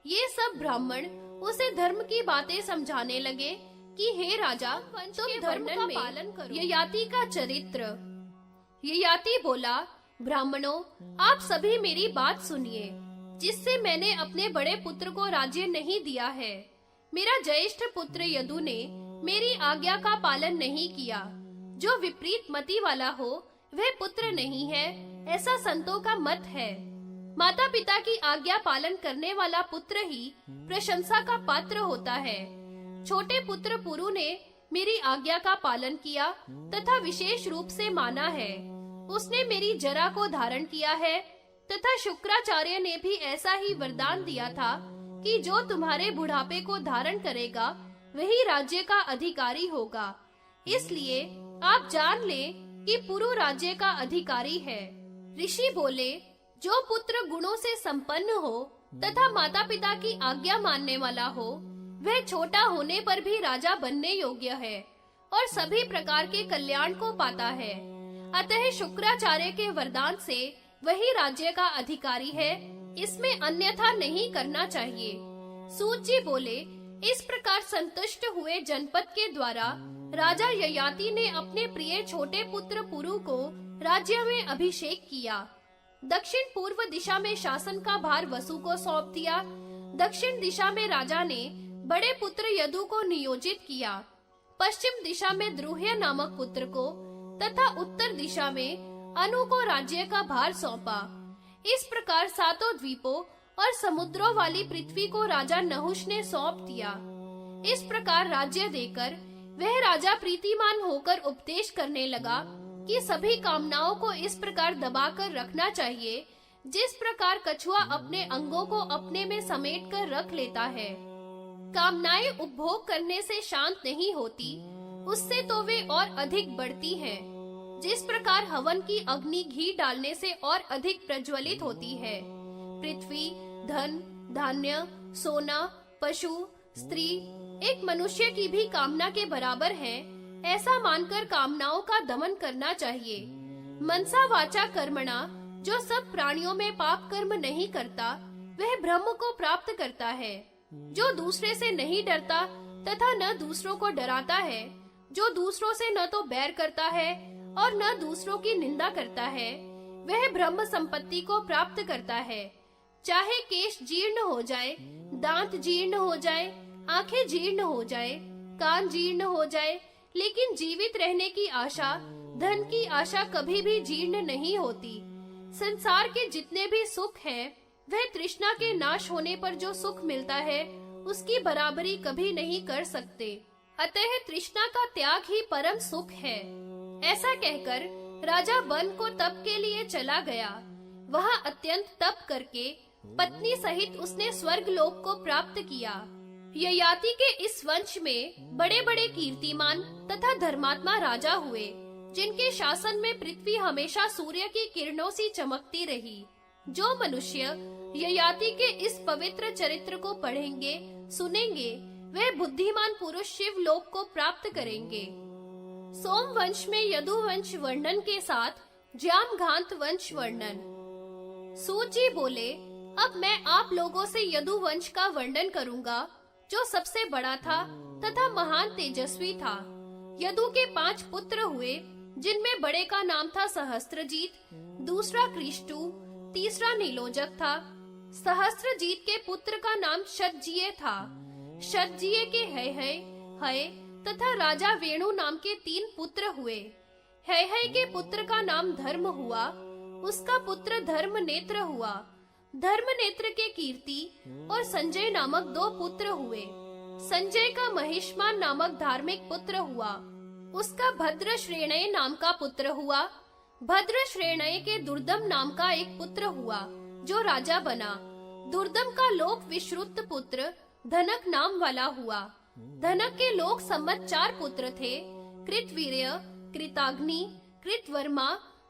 ये सब ब्राह्मण उसे धर्म की बातें समझाने लगे कि हे राजा, तुम धर्म का पालन करो। ययाति का चरित्र। ययाति बोला, ब्राह्मणों, आप सभी मेरी बात सुनिए, जिससे मैंने अपने बड़े पुत्र को राज्य नहीं दिया है। मेरा ज्येष्ठ पुत्र यदु ने मेरी आज्ञा का पालन नहीं किया। जो विपरीत मति वाला हो वह पुत्र नहीं है, ऐसा संतों का मत है। माता पिता की आज्ञा पालन करने वाला पुत्र ही प्रशंसा का पात्र होता है। छोटे पुत्र पुरु ने मेरी आज्ञा का पालन किया तथा विशेष रूप से माना है। उसने मेरी जरा को धारण किया है तथा शुक्राचार्य ने भी ऐसा ही वरदान दिया था कि जो तुम्हारे बुढ़ापे को धारण करेगा वही राज्य का अधिकारी होगा। इसलिए आप जान ले कि पुरु राज्य का अधिकारी है। ऋषि बोले, जो पुत्र गुणों से संपन्न हो तथा माता पिता की आज्ञा मानने वाला हो, वह छोटा होने पर भी राजा बनने योग्य है और सभी प्रकार के कल्याण को पाता है। अतः शुक्राचार्य के वरदान से वही राज्य का अधिकारी है, इसमें अन्यथा नहीं करना चाहिए। सूत जी बोले, इस प्रकार संतुष्ट हुए जनपद के द्वारा राजा ययाति ने अपने प्रिय छोटे पुत्र पुरु को राज्य में अभिषेक किया। दक्षिण पूर्व दिशा में शासन का भार वसु को सौंप दिया। दक्षिण दिशा में राजा ने बड़े पुत्र यदु को नियोजित किया। पश्चिम दिशा में द्रुह्य नामक पुत्र को तथा उत्तर दिशा में अनु को राज्य का भार सौंपा। इस प्रकार सातों द्वीपों और समुद्रों वाली पृथ्वी को राजा नहुष ने सौंप दिया। इस प्रकार राज्य देकर वह राजा प्रीतिमान होकर उपदेश करने लगा कि सभी कामनाओं को इस प्रकार दबाकर रखना चाहिए जिस प्रकार कछुआ अपने अंगों को अपने में समेट कर रख लेता है। कामनाएं उपभोग करने से शांत नहीं होती, उससे तो वे और अधिक बढ़ती हैं। जिस प्रकार हवन की अग्नि घी डालने से और अधिक प्रज्वलित होती है। पृथ्वी, धन, धान्य, सोना, पशु, स्त्री एक मनुष्य की भी कामना के बराबर है, ऐसा मानकर कामनाओं का दमन करना चाहिए। मनसा वाचा कर्मणा जो सब प्राणियों में पाप कर्म नहीं करता, वह ब्रह्म को प्राप्त करता है। जो दूसरे से नहीं डरता तथा न दूसरों को डराता है, जो दूसरों से न तो बैर करता है और न दूसरों की निंदा करता है, वह ब्रह्म संपत्ति को प्राप्त करता है। चाहे केश जीर्ण हो जाए, दांत जीर्ण हो जाए, आंखें जीर्ण हो जाए, कान जीर्ण हो जाए, लेकिन जीवित रहने की आशा, धन की आशा कभी भी जीर्ण नहीं होती। संसार के जितने भी सुख हैं, वह तृष्णा के नाश होने पर जो सुख मिलता है, उसकी बराबरी कभी नहीं कर सकते। अतः तृष्णा का त्याग ही परम सुख है। ऐसा कहकर राजा वन को तप के लिए चला गया। वहाँ अत्यंत तप करके पत्नी सहित उसने स्वर्ग लोक को प्राप्त किया। ययाति के इस वंश में बड़े बड़े कीर्तिमान तथा धर्मात्मा राजा हुए, जिनके शासन में पृथ्वी हमेशा सूर्य की किरणों सी चमकती रही। जो मनुष्य ययाति के इस पवित्र चरित्र को पढ़ेंगे, सुनेंगे, वे बुद्धिमान पुरुष शिव लोक को प्राप्त करेंगे। सोम वंश में यदु वंश वर्णन के साथ जामघांत वंश वर्णन। सूत जी बोले, अब मैं आप लोगों से यदु वंश का वर्णन करूंगा, जो सबसे बड़ा था तथा महान तेजस्वी था। यदु के 5 पुत्र हुए, जिनमें बड़े का नाम था सहस्त्रजीत, दूसरा कृष्टु, तीसरा नीलोजक था। सहस्त्रजीत के पुत्र का नाम शतजीय था। शतजीय के हय तथा राजा वेणु नाम के 3 पुत्र हुए। हय के पुत्र का नाम धर्म हुआ, उसका पुत्र धर्म नेत्र हुआ। धर्म नेत्र के कीर्ति और संजय नामक 2 पुत्र हुए। संजय का महिष्मान नामक धार्मिक पुत्र हुआ, उसका भद्र श्रेणय नाम का पुत्र हुआ। भद्र श्रेणय के दुर्दम नाम का एक पुत्र हुआ, जो राजा बना। दुर्दम का लोक विश्रुत पुत्र धनक नाम वाला हुआ। धनक के लोक सम्मत 4 पुत्र थे, कृतवीर्य, कृताग्नि, कृतवर्मा,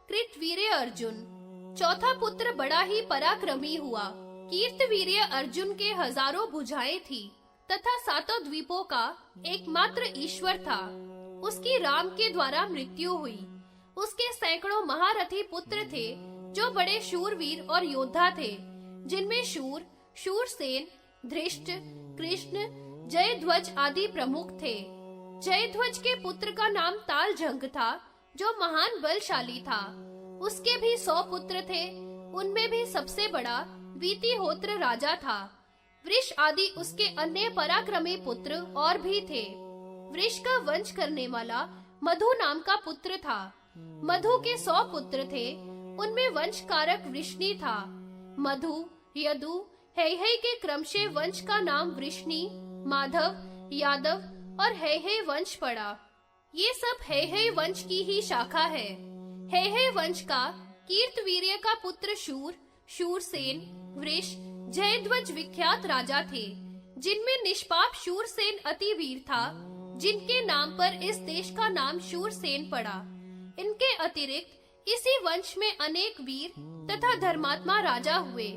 कृतवीर्य अर्जुन। चौथा पुत्र बड़ा ही पराक्रमी हुआ। कीर्तवीर्य अर्जुन के हजारों भुजाएं थी तथा सातों द्वीपों का एकमात्र ईश्वर था। उसकी राम के द्वारा मृत्यु हुई। उसके सैकड़ों महारथी पुत्र थे, जो बड़े शूरवीर और योद्धा थे, जिनमें शूर, शूरसेन, धृष्ट, कृष्ण, जयध्वज आदि प्रमुख थे। जयध्वज के पुत्र का नाम तालझंग था, जो महान बलशाली था। उसके भी 100 पुत्र थे, उनमें भी सबसे बड़ा वीतिहोत्र राजा था। वृष आदि उसके अन्य पराक्रमी पुत्र और भी थे। वृष का वंश करने वाला मधु नाम का पुत्र था। मधु के 100 पुत्र थे, उनमें वंशकारक वृष्णि था। मधु, यदु, हैहय के क्रमशः वंश का नाम वृष्णि, माधव, यादव और हैहय वंश पड़ा। ये सब हैहय वंश की ही शाखा है। हैहय वंश का कीर्तवीर्य का पुत्र शूर, शूरसेन, वृष, जयध्वज विख्यात राजा थे, जिनमें निष्पाप शूरसेन अति वीर था, जिनके नाम पर इस देश का नाम शूरसेन पड़ा। इनके अतिरिक्त इसी वंश में अनेक वीर तथा धर्मात्मा राजा हुए।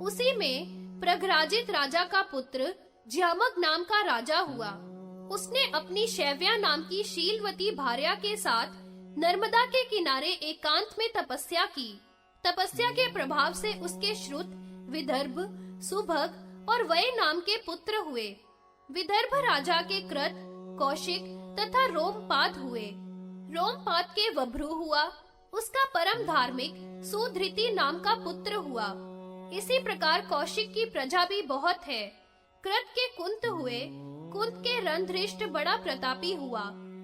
उसी में प्रघराजित राजा का पुत्र ज्यामक नाम का राजा हुआ। उसने अपनी शैव्या नाम की शीलवती भार्या के साथ नर्मदा के किनारे एकांत में तपस्या की। तपस्या के प्रभाव से उसके श्रुत, विदर्भ, सुभग और वय नाम के पुत्र हुए। विदर्भ राजा के कृत, कौशिक तथा रोमपाद हुए। रोमपाद के वभ्रु हुआ। उसका परम धार्मिक सुधृति नाम का पुत्र हुआ। इसी प्रकार कौशिक की प्रजा भी बहुत है। कृत के कुंत हुए। कुंत के रणधृष्ट बड़ा प्रतापी हुआ।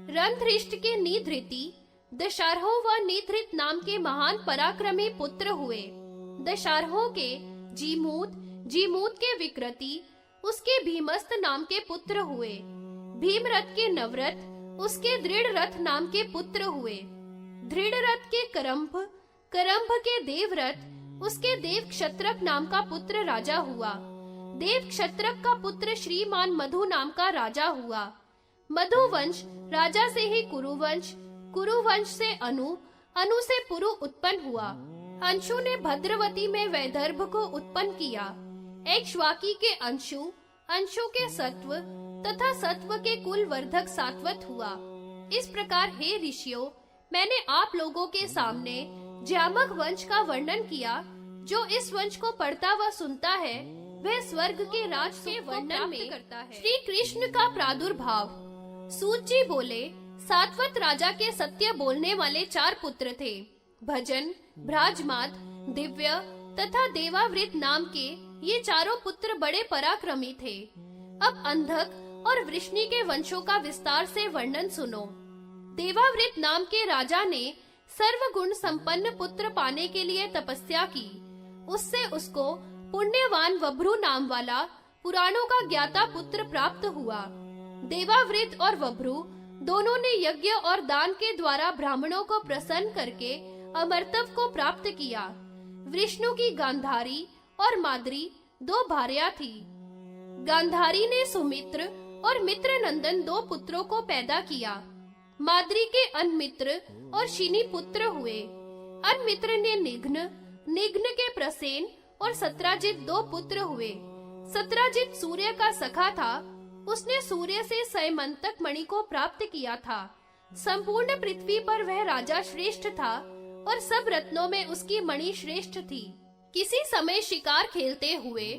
रणधृष्ट के निधृति, दशारहो व निधृत नाम के महान पराक्रमी पुत्र हुए। दशारहो के जीमूत, जीमूत के विकृति, उसके भीमस्त नाम के पुत्र हुए। भीमरथ के नवरथ, उसके दृढ़ रथ नाम के पुत्र हुए। दृढ़ रथ के करम्भ, करम्भ के देवरथ, उसके देव क्षत्रक नाम का पुत्र राजा हुआ। देव क्षत्रक का पुत्र श्रीमान मधु नाम का राजा हुआ। मधु वंश राजा से ही कुरुवंश, कुरुवंश से अनु, अनु से पुरु उत्पन्न हुआ। अंशु ने भद्रवती में वैदर्भ को उत्पन्न किया। एक्ष्वाकी के अंशु, अंशु के सत्व तथा सत्व के कुल वर्धक सात्वत हुआ। इस प्रकार हे ऋषियों, मैंने आप लोगों के सामने ज्यामक वंश का वर्णन किया। जो इस वंश को पढ़ता व सुनता है, वह स्वर्ग के राज के वर्णन में करता है। श्री कृष्ण का प्रादुर्भाव। सूत जी बोले, सात्वत राजा के सत्य बोलने वाले 4 पुत्र थे। भजन, भ्राजमात, दिव्य तथा देवावृत नाम के ये चारों पुत्र बड़े पराक्रमी थे। अब अंधक और वृष्णि के वंशों का विस्तार से वर्णन सुनो। देवावृत नाम के राजा ने सर्वगुण संपन्न पुत्र पाने के लिए तपस्या की। उससे उसको पुण्यवान वभ्रु नाम वाला पुराणों का ज्ञाता पुत्र प्राप्त हुआ। देवावृत और वभ्रु दोनों ने यज्ञ और दान के द्वारा ब्राह्मणों को प्रसन्न करके अमरत्व को प्राप्त किया। विष्णु की गांधारी और माद्री 2 भार्या थी। गांधारी ने सुमित्र और मित्र नंदन 2 पुत्रों को पैदा किया। माद्री के अनमित्र और शिनी पुत्र हुए। अनमित्र ने निघ्न, निघ्न के प्रसेन और सत्राजित 2 पुत्र हुए। सत्राजित सूर्य का सखा था। उसने सूर्य से सैमंतक मणि को प्राप्त किया था। संपूर्ण पृथ्वी पर वह राजा श्रेष्ठ था और सब रत्नों में उसकी मणि श्रेष्ठ थी। किसी समय शिकार खेलते हुए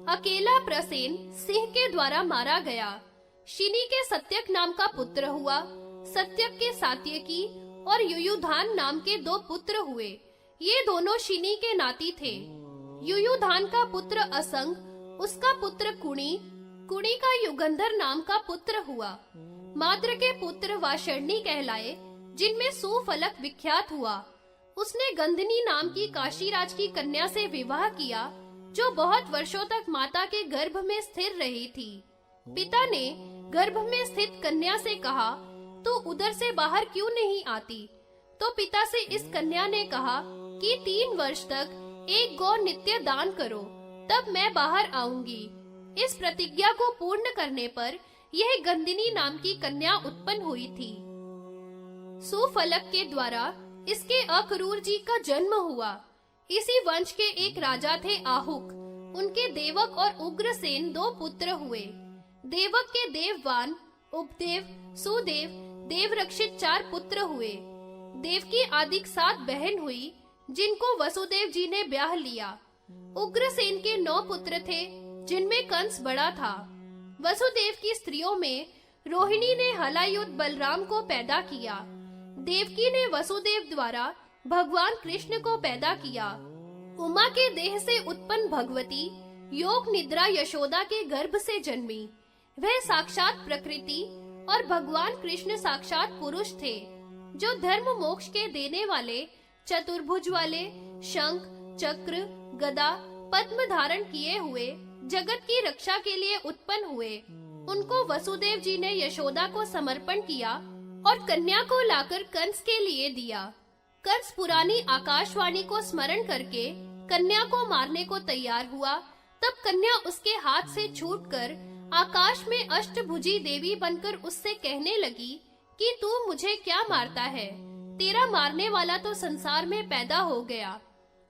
अकेला प्रसेन सिंह के द्वारा मारा गया। शिनी के सत्यक नाम का पुत्र हुआ। सत्यक के सात्यकी और युयुधान नाम के 2 पुत्र हुए। ये दोनों शिनी के नाती थे। युयुधान का पुत्र असंग, उसका पुत्र कुणी, कुणी का युगंधर नाम का पुत्र हुआ। माद्र के पुत्र वाषर्णी कहलाए, जिनमें सुफलक विख्यात हुआ। उसने गंधनी नाम की काशीराज की कन्या से विवाह किया, जो बहुत वर्षों तक माता के गर्भ में स्थिर रही थी। पिता ने गर्भ में स्थित कन्या से कहा, तू उधर से बाहर क्यों नहीं आती? तो पिता से इस कन्या ने कहा कि 3 वर्ष तक एक गौ नित्य दान करो, तब मैं बाहर आऊंगी। इस प्रतिज्ञा को पूर्ण करने पर यह गंदिनी नाम की कन्या उत्पन्न हुई थी। सुफलक के द्वारा इसके अक्रूर जी का जन्म हुआ। इसी वंश के एक राजा थे आहुक। उनके देवक और उग्रसेन 2 पुत्र हुए। देवक के देववान, उपदेव, सुदेव, देवरक्षित 4 पुत्र हुए। देव की आदि 7 बहन हुई, जिनको वसुदेव जी ने ब्याह लिया। उग्रसेन के 9 पुत्र थे, जिनमें कंस बड़ा था। वसुदेव की स्त्रियों में रोहिणी ने हलायुध बलराम को पैदा किया। देवकी ने वसुदेव द्वारा भगवान कृष्ण को पैदा किया। उमा के देह से उत्पन्न भगवती योग निद्रा यशोदा के गर्भ से जन्मी। वह साक्षात प्रकृति और भगवान कृष्ण साक्षात पुरुष थे, जो धर्म मोक्ष के देने वाले, चतुर्भुज वाले, शंख, चक्र गदा, पद्म धारण किए हुए जगत की रक्षा के लिए उत्पन्न हुए। उनको वसुदेव जी ने यशोदा को समर्पण किया और कन्या को लाकर कंस के लिए दिया। कंस पुरानी आकाशवाणी को स्मरण करके कन्या को मारने को तैयार हुआ। तब कन्या उसके हाथ से छूटकर आकाश में अष्टभुजी देवी बनकर उससे कहने लगी कि तू मुझे क्या मारता है, तेरा मारने वाला तो संसार में पैदा हो गया।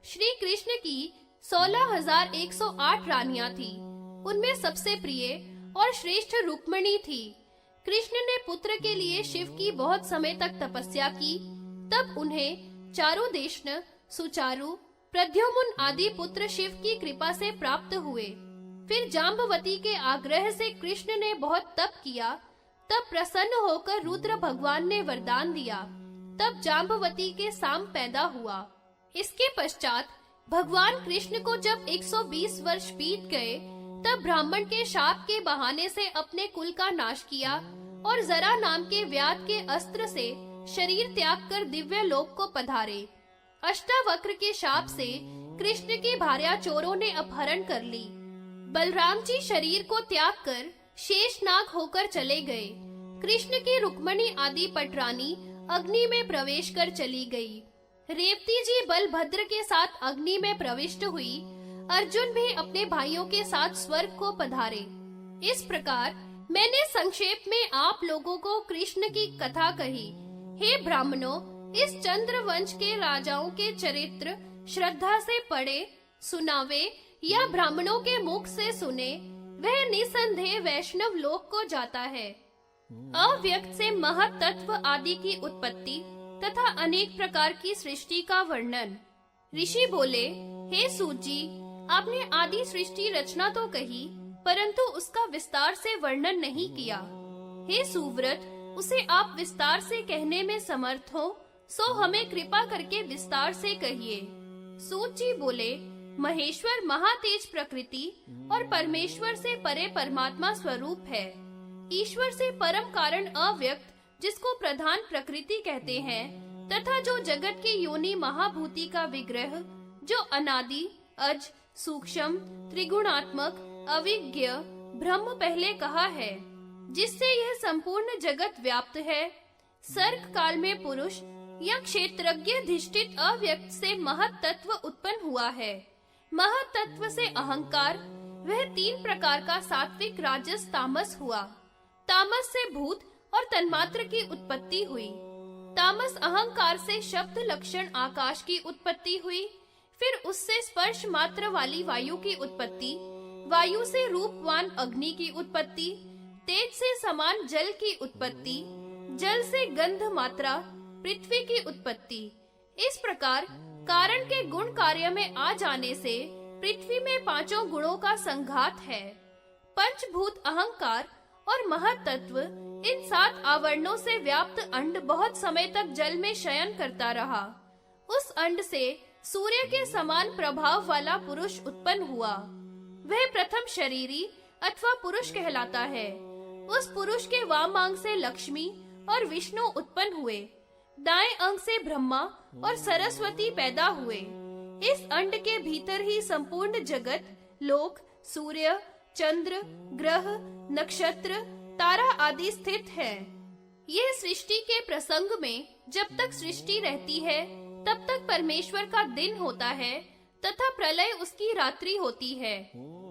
श्री कृष्ण की 16,108 रानियां थी। उनमें सबसे प्रिय और श्रेष्ठ रुक्मिणी थी। कृष्ण ने पुत्र के लिए शिव की बहुत समय तक तपस्या की। तब उन्हें चारुदेशन, सुचारु, प्रद्युम्न आदि पुत्र शिव की कृपा से प्राप्त हुए। फिर जाम्बवती के आग्रह से कृष्ण ने बहुत तप किया। तब प्रसन्न होकर रुद्र भगवान ने वरदान दिया। तब जाम्बवती के साम पैदा हुआ। इसके पश्चात भगवान कृष्ण को जब 120 वर्ष बीत गए, तब ब्राह्मण के शाप के बहाने से अपने कुल का नाश किया और जरा नाम के व्याध के अस्त्र से शरीर त्याग कर दिव्य लोक को पधारे। अष्टावक्र के शाप से कृष्ण की भार्या चोरों ने अपहरण कर ली। बलराम जी शरीर को त्याग कर शेषनाग होकर चले गए। कृष्ण की रुक्मिणी आदि पटरानी अग्नि में प्रवेश कर चली गई। रेवती जी बलभद्र के साथ अग्नि में प्रविष्ट हुई। अर्जुन भी अपने भाइयों के साथ स्वर्ग को पधारे। इस प्रकार मैंने संक्षेप में आप लोगों को कृष्ण की कथा कही। हे ब्राह्मणों, इस चंद्र वंश के राजाओं के चरित्र श्रद्धा से पढ़े, सुनावे या ब्राह्मणों के मुख से सुने, वह निसंदेह वैष्णव लोक को जाता है। अव्यक्त से महत तत्व आदि की उत्पत्ति तथा अनेक प्रकार की सृष्टि का वर्णन। ऋषि बोले, हे सूत जी, आपने आदि सृष्टि रचना तो कही, परंतु उसका विस्तार से वर्णन नहीं किया। हे सुव्रत, उसे आप विस्तार से कहने में समर्थ हो, सो हमें कृपा करके विस्तार से कहिए। सूत जी बोले, महेश्वर महातेज प्रकृति और परमेश्वर से परे परमात्मा स्वरूप है। ईश्वर से परम कारण अव्यक्त, जिसको प्रधान प्रकृति कहते हैं, तथा जो जगत की योनि महाभूति का विग्रह, जो अनादि, अज, सूक्ष्म, त्रिगुणात्मक, अविज्ञ ब्रह्म पहले कहा है, जिससे यह संपूर्ण जगत व्याप्त है। सर्ग काल में पुरुष या क्षेत्रज्ञ धिष्ठित अव्यक्त से महत तत्व उत्पन्न हुआ है। महत तत्व से अहंकार, वह 3 प्रकार का सात्विक, राजस, तामस हुआ। तामस से भूत और तन्मात्र की उत्पत्ति हुई। तामस अहंकार से शब्द लक्षण आकाश की उत्पत्ति हुई। फिर उससे स्पर्श मात्र वाली वायु की उत्पत्ति, वायु से रूपवान अग्नि की उत्पत्ति, तेज से समान जल की उत्पत्ति, जल से गंध मात्रा पृथ्वी की उत्पत्ति। इस प्रकार कारण के गुण कार्य में आ जाने से पृथ्वी में 5 गुणों का संघात है। पंचभूत अहंकार और महत तत्व, इन 7 आवरणों से व्याप्त अंड बहुत समय तक जल में शयन करता रहा। उस अंड से सूर्य के समान प्रभाव वाला पुरुष उत्पन्न हुआ। वह प्रथम शरीरी अथवा पुरुष कहलाता है। उस पुरुष के वाम अंग से लक्ष्मी और विष्णु उत्पन्न हुए। दाएं अंग से ब्रह्मा और सरस्वती पैदा हुए। इस अंड के भीतर ही संपूर्ण जगत, लोक, सूर्य, चंद्र, ग्रह, नक्षत्र, तारा आदि स्थित है। यह सृष्टि के प्रसंग में जब तक सृष्टि रहती है, तब तक परमेश्वर का दिन होता है तथा प्रलय उसकी रात्रि होती है।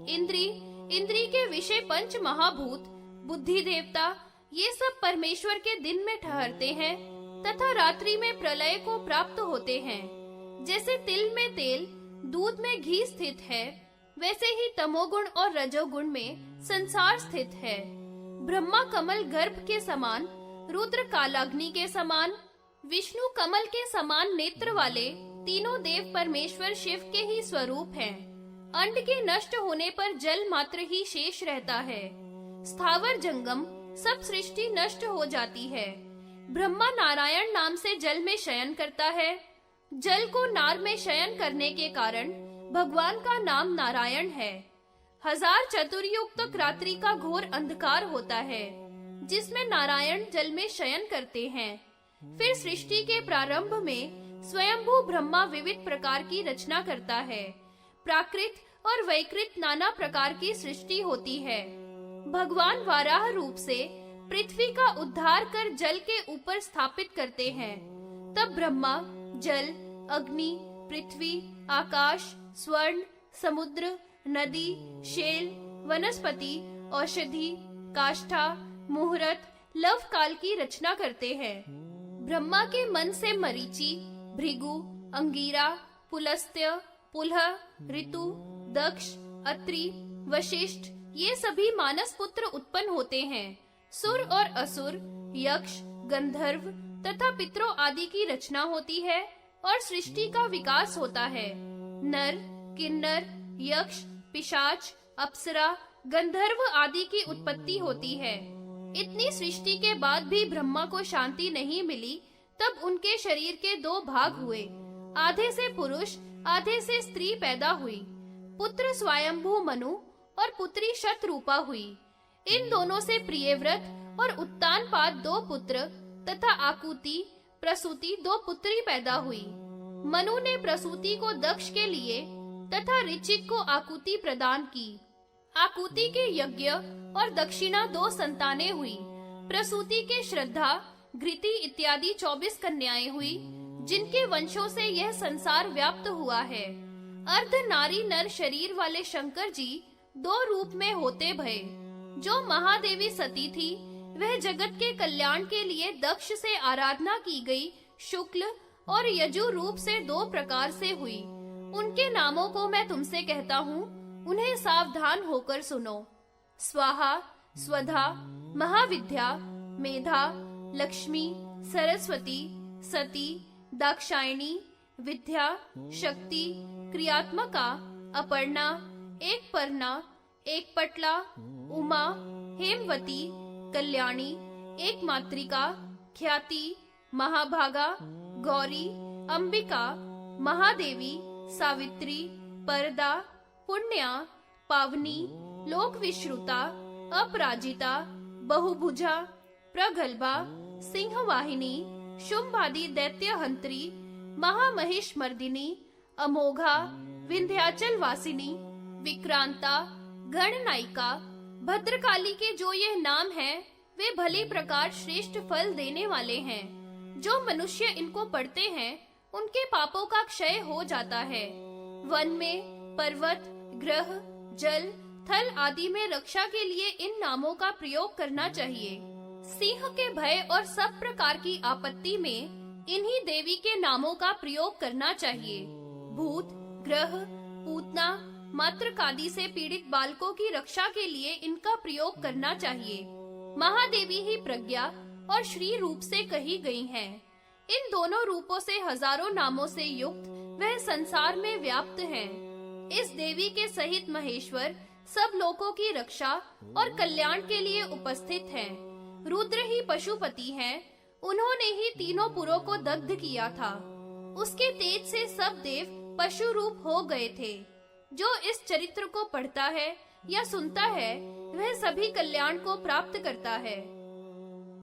इंद्री के विषय 5 महाभूत, बुद्धि देवता, ये सब परमेश्वर के दिन में ठहरते हैं तथा रात्रि में प्रलय को प्राप्त होते हैं। जैसे तिल में तेल, दूध में घी स्थित है, वैसे ही तमोगुण और रजोगुण में संसार स्थित है। ब्रह्मा कमल गर्भ के समान, रुद्र कालाग्नि के समान, विष्णु कमल के समान नेत्र वाले तीनों देव परमेश्वर शिव के ही स्वरूप हैं। अंड के नष्ट होने पर जल मात्र ही शेष रहता है। स्थावर जंगम सब सृष्टि नष्ट हो जाती है। ब्रह्मा नारायण नाम से जल में शयन करता है। जल को नार में शयन करने के कारण भगवान का नाम नारायण है। 1000 चतुर्युग तक रात्रि का घोर अंधकार होता है, जिसमें नारायण जल में शयन करते हैं। फिर सृष्टि के प्रारंभ में स्वयंभू ब्रह्मा विविध प्रकार की रचना करता है। प्राकृत और वैकृत नाना प्रकार की सृष्टि होती है। भगवान वाराह रूप से पृथ्वी का उद्धार कर जल के ऊपर स्थापित करते हैं। तब ब्रह्मा जल, अग्नि, पृथ्वी, आकाश, स्वर्ण, समुद्र, नदी, शेल, वनस्पति, औषधि, काष्ठा, मुहूर्त, लव काल की रचना करते हैं। ब्रह्मा के मन से मरीचि, भृगु, अंगीरा, पुलस्त्य, पुलह, ऋतु, दक्ष, अत्रि, वशिष्ठ ये सभी मानस पुत्र उत्पन्न होते हैं। सुर और असुर, यक्ष, गंधर्व तथा पितरों आदि की रचना होती है और सृष्टि का विकास होता है। नर, किन्नर, यक्ष, पिशाच, अप्सरा, गंधर्व आदि की उत्पत्ति होती है। इतनी सृष्टि के बाद भी ब्रह्मा को शांति नहीं मिली। तब उनके शरीर के दो भाग हुए, आधे से पुरुष आधे से स्त्री पैदा हुई। पुत्र स्वयंभू मनु और पुत्री शतरूपा हुई। इन दोनों से प्रियव्रत और उत्तानपाद दो पुत्र तथा आकुति, प्रसूति दो पुत्री पैदा हुई। मनु ने प्रसूति को दक्ष के लिए तथा ऋचिक को आकुति प्रदान की। आकुति के यज्ञ और दक्षिणा दो संतानें हुई। प्रसूति के श्रद्धा, घृति इत्यादि 24 कन्याएं हुई, जिनके वंशों से यह संसार व्याप्त हुआ है। अर्ध नारी नर शरीर वाले शंकर जी दो रूप में होते भये। जो महादेवी सती थी, वह जगत के कल्याण के लिए दक्ष से आराधना की गई शुक्ल और यजु रूप से दो प्रकार से हुई। उनके नामों को मैं तुमसे कहता हूँ, उन्हें सावधान होकर सुनो। स्वाहा, स्वधा, महाविद्या, मेधा, लक्ष्मी, सरस्वती, सती, दाक्षायणी, विद्या, शक्ति, क्रियात्मका, अपर्णा, एक पर्णा, एक पटला, उमा, हेमवती, कल्याणी, एक मातृका, ख्याति, महाभागा, गौरी, अंबिका, महादेवी, सावित्री, परदा, पुण्या, पावनी, लोक विश्रुता, अपराजिता, बहुभुजा, प्रगल्भा, सिंहवाहिनी, शुंभादि दैत्य हंत्री, महामहिष मर्दिनी, अमोघा, विंध्याचल वासिनी, विक्रांता, गणनायिका, भद्रकाली के जो ये नाम हैं, वे भली प्रकार श्रेष्ठ फल देने वाले हैं। जो मनुष्य इनको पढ़ते हैं, उनके पापों का क्षय हो जाता है। वन में, पर्वत, ग्रह, जल, थल आदि में रक्षा के लिए इन नामों का प्रयोग करना चाहिए। सिंह के भय और सब प्रकार की आपत्ति में इन्हीं देवी के नामों का प्रयोग करना चाहिए। भूत, ग्रह, पूतना, मातृकादि से पीड़ित बालकों की रक्षा के लिए इनका प्रयोग करना चाहिए। महादेवी ही प्रज्ञा और श्री रूप से कही गई हैं। इन दोनों रूपों से हजारों नामों से युक्त वह संसार में व्याप्त हैं। इस देवी के सहित महेश्वर सब लोगों की रक्षा और कल्याण के लिए उपस्थित हैं। रुद्र ही पशुपति हैं। उन्होंने ही तीनों पुरों को दग्ध किया था। उसके तेज से सब देव पशु रूप हो गए थे। जो इस चरित्र को पढ़ता है या सुनता है, वह सभी कल्याण को प्राप्त करता है।